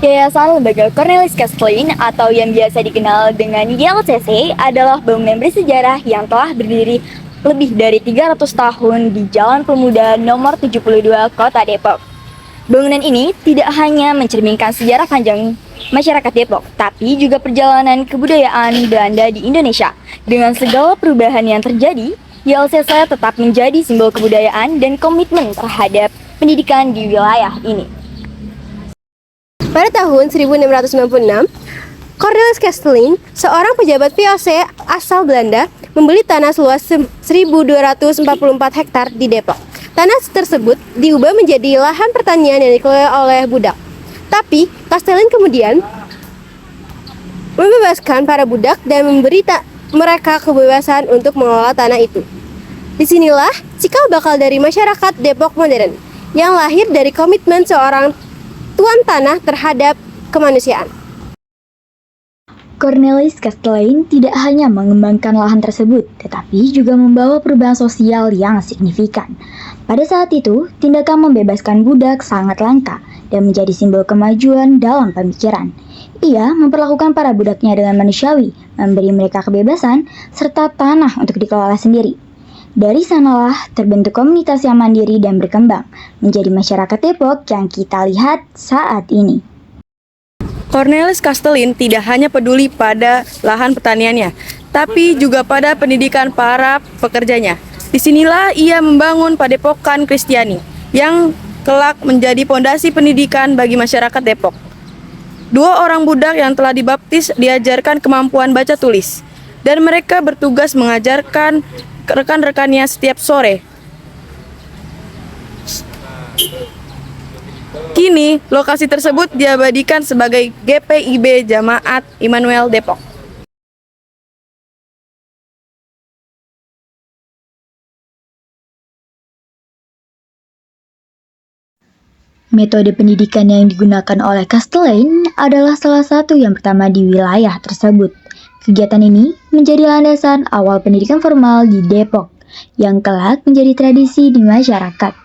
Yayasan Lembaga Cornelis Kastelin atau yang biasa dikenal dengan YLCC adalah bangunan bersejarah yang telah berdiri lebih dari 300 tahun di Jalan Pemuda nomor 72 Kota Depok. Bangunan ini tidak hanya mencerminkan sejarah panjang masyarakat Depok, tapi juga perjalanan kebudayaan Belanda di Indonesia. Dengan segala perubahan yang terjadi, YLCC tetap menjadi simbol kebudayaan dan komitmen terhadap pendidikan di wilayah ini. Pada tahun 1696, Cornelis Kastelin, seorang pejabat VOC asal Belanda, membeli tanah seluas 1.244 hektar di Depok. Tanah tersebut diubah menjadi lahan pertanian yang dikelola oleh budak. Tapi, Kastelin kemudian membebaskan para budak dan memberi mereka kebebasan untuk mengelola tanah itu. Disinilah cikal bakal dari masyarakat Depok modern, yang lahir dari komitmen seorang tuan tanah terhadap kemanusiaan. Cornelis Kastelin tidak hanya mengembangkan lahan tersebut, tetapi juga membawa perubahan sosial yang signifikan. Pada saat itu, tindakan membebaskan budak sangat langka dan menjadi simbol kemajuan dalam pemikiran. Ia memperlakukan para budaknya dengan manusiawi, memberi mereka kebebasan, serta tanah untuk dikelola sendiri. Dari sanalah terbentuk komunitas yang mandiri dan berkembang, menjadi masyarakat Depok yang kita lihat saat ini. Cornelis Kastelin tidak hanya peduli pada lahan pertaniannya, tapi juga pada pendidikan para pekerjanya. Disinilah ia membangun Padepokan Kristiani, yang kelak menjadi pondasi pendidikan bagi masyarakat Depok. 2 orang budak yang telah dibaptis diajarkan kemampuan baca tulis, dan mereka bertugas mengajarkan rekan-rekannya setiap sore. Kini, lokasi tersebut diabadikan sebagai GPIB Jamaat Immanuel Depok. Metode pendidikan yang digunakan oleh Kastelin adalah salah satu yang pertama di wilayah tersebut. Kegiatan ini menjadi landasan awal pendidikan formal di Depok, yang kelak menjadi tradisi di masyarakat.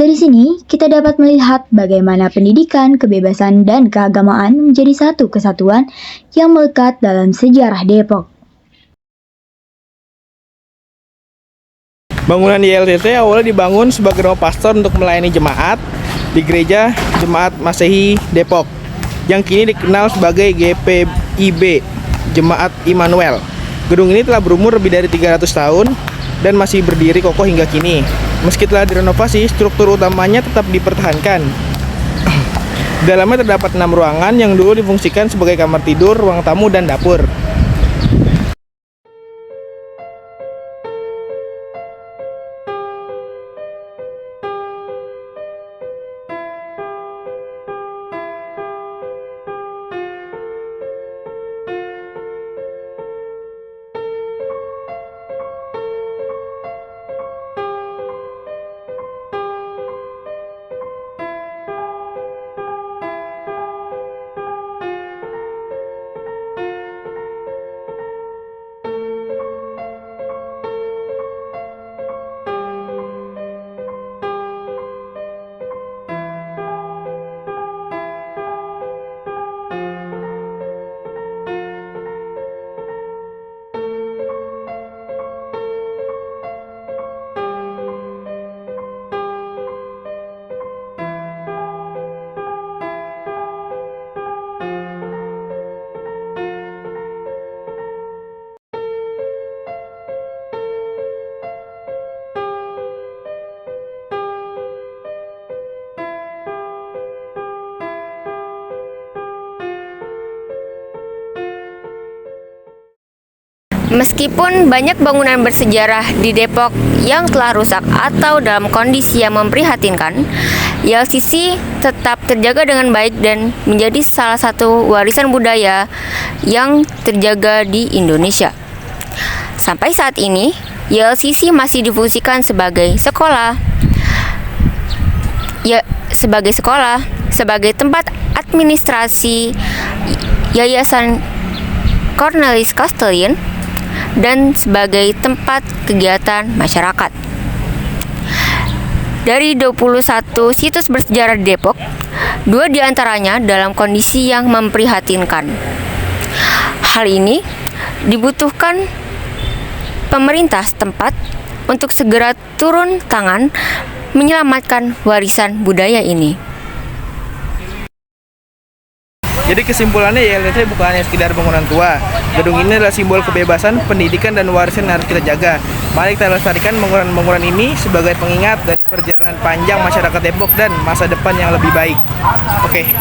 Dari sini, kita dapat melihat bagaimana pendidikan, kebebasan, dan keagamaan menjadi satu kesatuan yang melekat dalam sejarah Depok. Bangunan YLCC awalnya dibangun sebagai rumah pastor untuk melayani jemaat di Gereja Jemaat Masehi Depok, yang kini dikenal sebagai GPIB Jemaat Immanuel. Gedung ini telah berumur lebih dari 300 tahun dan masih berdiri kokoh hingga kini. Meski telah direnovasi, struktur utamanya tetap dipertahankan. Di dalamnya terdapat 6 ruangan yang dulu difungsikan sebagai kamar tidur, ruang tamu, dan dapur. Meskipun banyak bangunan bersejarah di Depok yang telah rusak atau dalam kondisi yang memprihatinkan, YLCC tetap terjaga dengan baik dan menjadi salah satu warisan budaya yang terjaga di Indonesia. Sampai saat ini, YLCC masih difungsikan sebagai sekolah, sebagai tempat administrasi Yayasan Cornelis Kastelin, dan sebagai tempat kegiatan masyarakat. Dari 21 situs bersejarah di Depok, 2 diantaranya dalam kondisi yang memprihatinkan. Hal ini dibutuhkan pemerintah setempat untuk segera turun tangan menyelamatkan warisan budaya ini. Jadi kesimpulannya YLCC bukan hanya sekedar bangunan tua. Gedung ini adalah simbol kebebasan, pendidikan, dan warisan yang harus kita jaga. Mari kita lestarikan bangunan-bangunan ini sebagai pengingat dari perjalanan panjang masyarakat Depok dan masa depan yang lebih baik. Oke.